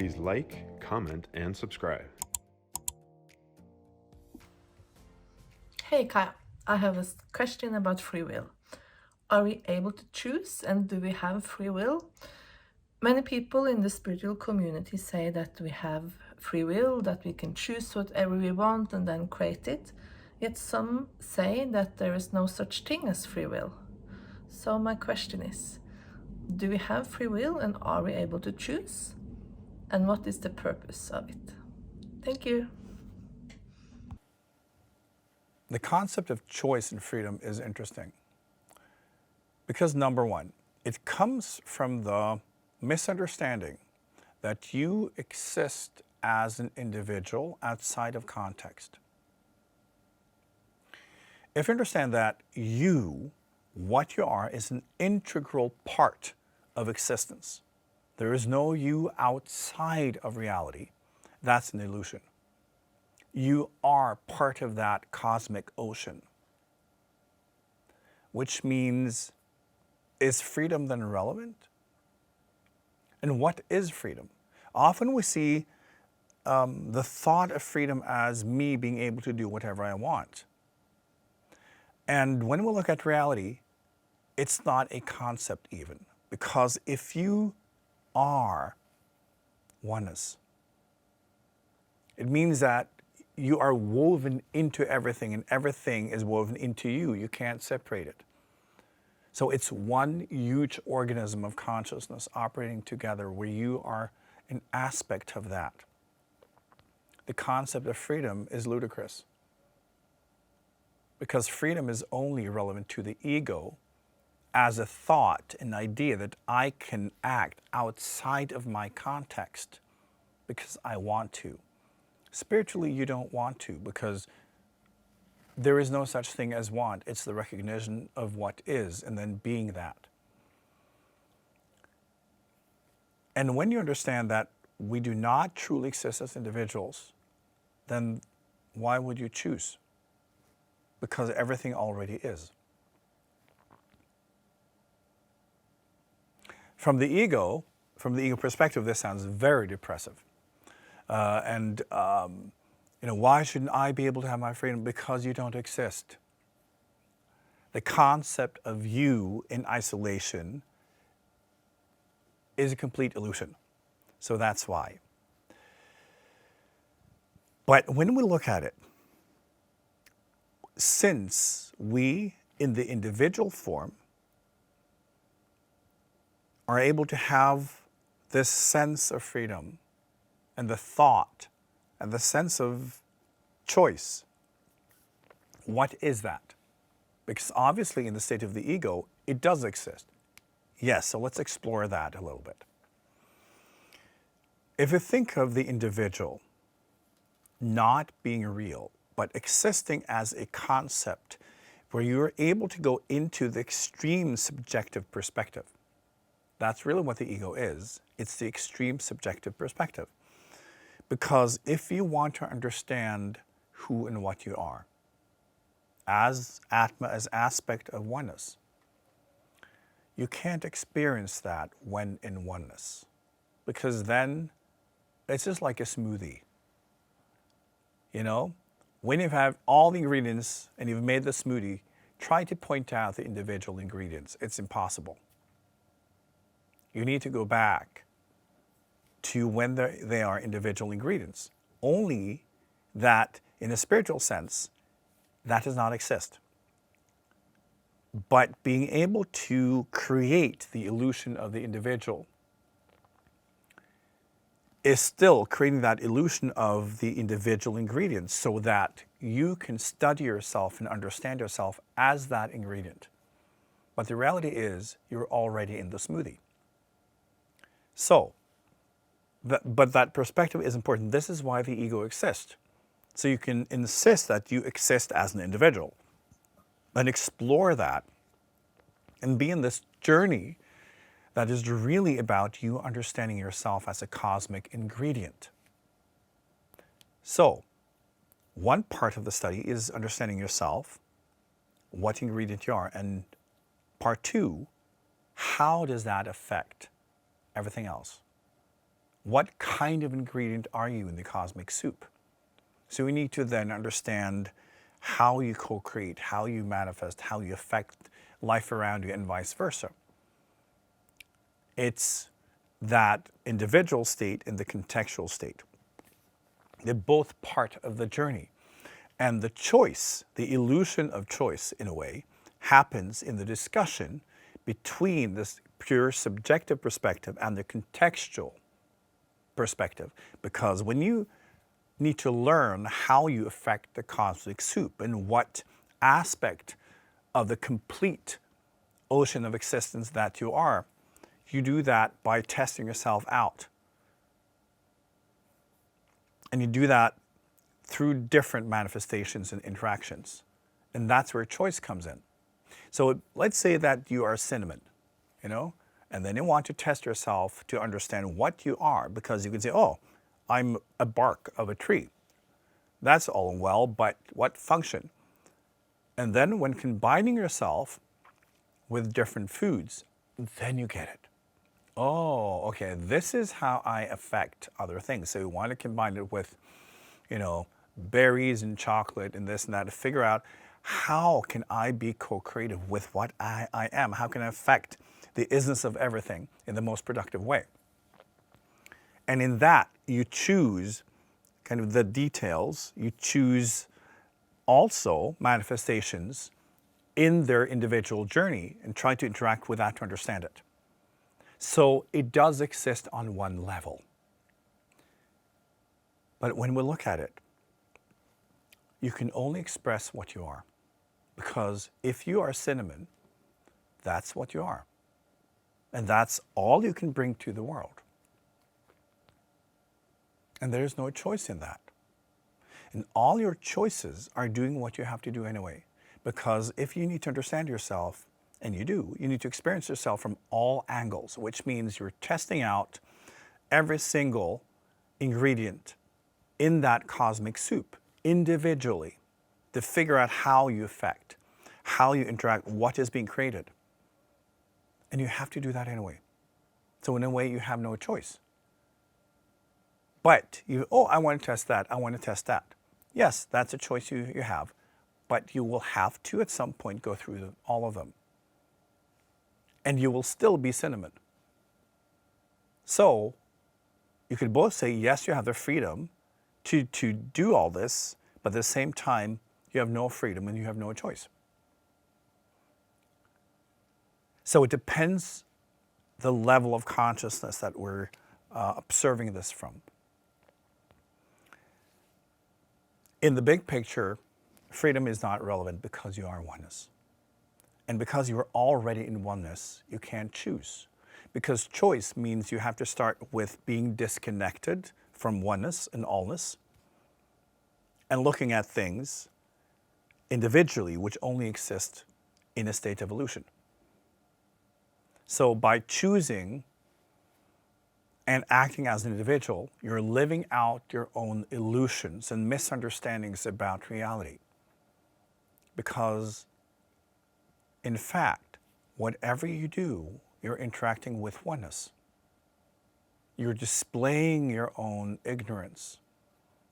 Please like, comment, and subscribe. Hey Kaya, I have a question about free will. Are we able to choose and do we have free will? Many people in the spiritual community say that we have free will, that we can choose whatever we want and then create it. Yet some say that there is no such thing as free will. So my question is, do we have free will and are we able to choose? And what is the purpose of it? Thank you. The concept of choice and freedom is interesting because, number one, it comes from the misunderstanding that you exist as an individual outside of context. If you understand that you, what you are, is an integral part of existence, there is no you outside of reality, that's an illusion. You are part of that cosmic ocean, which means, is freedom then relevant? And what is freedom? Often we see the thought of freedom as me being able to do whatever I want. And when we look at reality, it's not a concept even, because if you are oneness, it means that you are woven into everything and everything is woven into you. You can't separate it. So it's one huge organism of consciousness operating together where you are an aspect of that. The concept of freedom is ludicrous because freedom is only relevant to the ego as a thought, an idea that I can act outside of my context because I want to. Spiritually, you don't want to because there is no such thing as want. It's the recognition of what is and then being that. And when you understand that we do not truly exist as individuals, then why would you choose? Because everything already is. From the ego perspective, this sounds very depressive. Why shouldn't I be able to have my freedom? Because you don't exist. The concept of you in isolation is a complete illusion. So that's why. But when we look at it, since we in the individual form are able to have this sense of freedom and the thought and the sense of choice, what is that? Because obviously in the state of the ego, it does exist. Yes, so let's explore that a little bit. If you think of the individual not being real, but existing as a concept where you're able to go into the extreme subjective perspective, that's really what the ego is. It's the extreme subjective perspective. Because if you want to understand who and what you are, as Atma, as aspect of oneness, you can't experience that when in oneness. Because then it's just like a smoothie. When you have all the ingredients and you've made the smoothie, try to point out the individual ingredients. It's impossible. You need to go back to when they are individual ingredients. Only that in a spiritual sense, that does not exist. But being able to create the illusion of the individual is still creating that illusion of the individual ingredients so that you can study yourself and understand yourself as that ingredient. But the reality is you're already in the smoothie. So, but that perspective is important. This is why the ego exists. So you can insist that you exist as an individual and explore that and be in this journey that is really about you understanding yourself as a cosmic ingredient. So, one part of the study is understanding yourself, what ingredient you are, and part two, how does that affect everything else? What kind of ingredient are you in the cosmic soup? So we need to then understand how you co-create, how you manifest, how you affect life around you, and vice versa. It's that individual state and the contextual state. They're both part of the journey. And the choice, the illusion of choice in a way, happens in the discussion between this pure subjective perspective and the contextual perspective. Because when you need to learn how you affect the cosmic soup and what aspect of the complete ocean of existence that you are, you do that by testing yourself out. And you do that through different manifestations and interactions. And that's where choice comes in. So let's say that you are cinnamon, and then you want to test yourself to understand what you are, because you can say, oh, I'm a bark of a tree. That's all well, but what function? And then when combining yourself with different foods, then you get it. Oh, okay, this is how I affect other things. So you want to combine it with, berries and chocolate and this and that to figure out how can I be co-creative with what I am? How can I affect the isness of everything in the most productive way? And in that, you choose kind of the details. You choose also manifestations in their individual journey and try to interact with that to understand it. So it does exist on one level. But when we look at it, you can only express what you are. Because if you are cinnamon, that's what you are. And that's all you can bring to the world. And there's no choice in that. And all your choices are doing what you have to do anyway. Because if you need to understand yourself, and you do, you need to experience yourself from all angles, which means you're testing out every single ingredient in that cosmic soup individually to figure out how you affect, how you interact, what is being created. And you have to do that anyway. So in a way, you have no choice. But I want to test that, I want to test that. Yes, that's a choice you have, but you will have to at some point go through all of them. And you will still be cinnamon. So you could both say, yes, you have the freedom to do all this, but at the same time, you have no freedom and you have no choice. So it depends the level of consciousness that we're observing this from. In the big picture, freedom is not relevant because you are oneness. And because you are already in oneness, you can't choose. Because choice means you have to start with being disconnected from oneness and allness and looking at things individually, which only exist in a state of illusion. So by choosing and acting as an individual, you're living out your own illusions and misunderstandings about reality. Because, in fact, whatever you do, you're interacting with oneness. You're displaying your own ignorance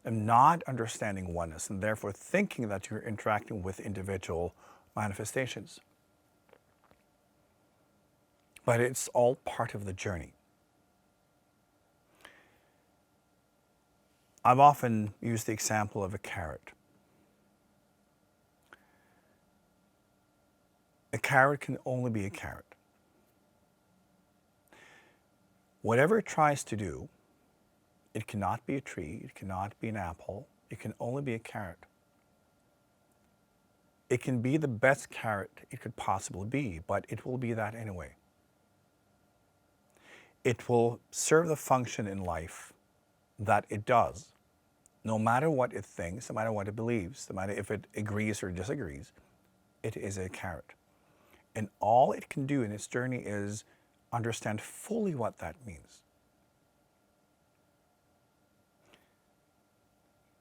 and not understanding oneness, and therefore thinking that you're interacting with individual manifestations. But it's all part of the journey. I've often used the example of a carrot. A carrot can only be a carrot. Whatever it tries to do, it cannot be a tree, it cannot be an apple, it can only be a carrot. It can be the best carrot it could possibly be, but it will be that anyway. It will serve the function in life that it does. No matter what it thinks, no matter what it believes, no matter if it agrees or disagrees, it is a carrot. And all it can do in its journey is understand fully what that means.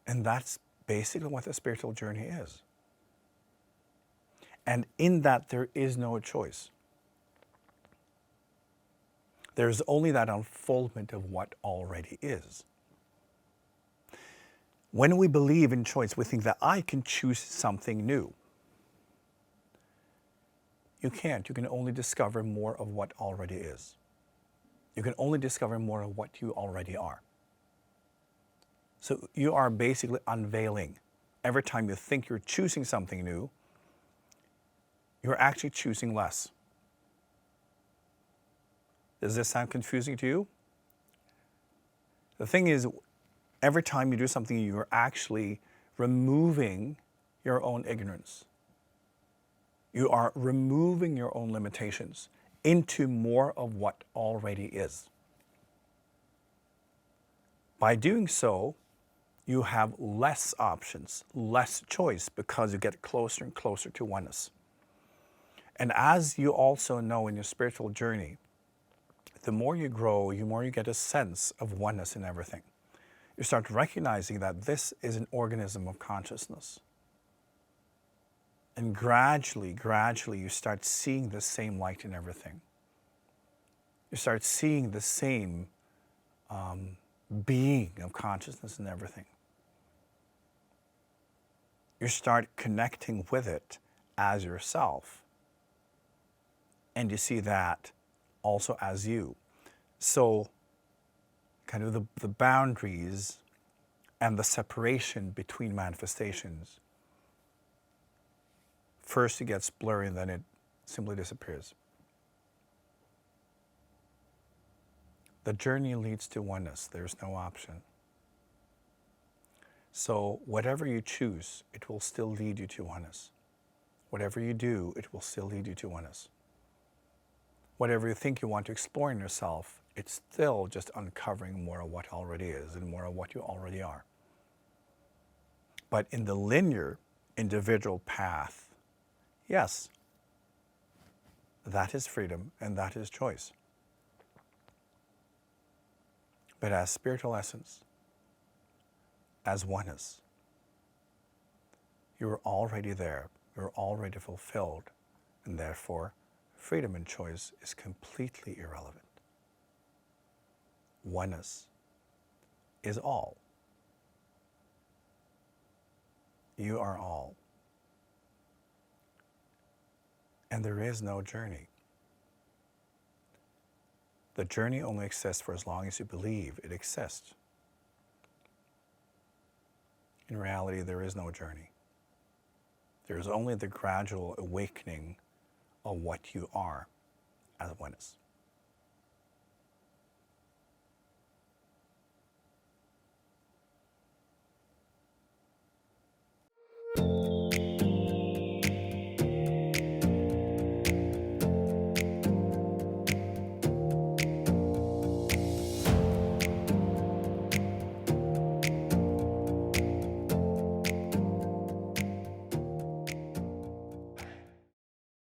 And that's basically what the spiritual journey is. And in that, there is no choice. There's only that unfoldment of what already is. When we believe in choice, we think that I can choose something new. You can't. You can only discover more of what already is. You can only discover more of what you already are. So you are basically unveiling. Every time you think you're choosing something new, you're actually choosing less. Does this sound confusing to you? The thing is, every time you do something, you're actually removing your own ignorance. You are removing your own limitations into more of what already is. By doing so, you have less options, less choice, because you get closer and closer to oneness. And as you also know in your spiritual journey, the more you grow, the more you get a sense of oneness in everything. You start recognizing that this is an organism of consciousness. And gradually, you start seeing the same light in everything. You start seeing the same being of consciousness in everything. You start connecting with it as yourself. And you see that also as you. So kind of the boundaries and the separation between manifestations, first it gets blurry and then it simply disappears. The journey leads to oneness. There's no option. So whatever you choose, it will still lead you to oneness. Whatever you do, it will still lead you to oneness. Whatever you think you want to explore in yourself, it's still just uncovering more of what already is and more of what you already are. But in the linear, individual path, yes, that is freedom and that is choice. But as spiritual essence, as oneness, you're already there, you're already fulfilled, and therefore freedom and choice is completely irrelevant. Oneness is all. You are all. And there is no journey. The journey only exists for as long as you believe it exists. In reality, there is no journey. There is only the gradual awakening of what you are as oneness.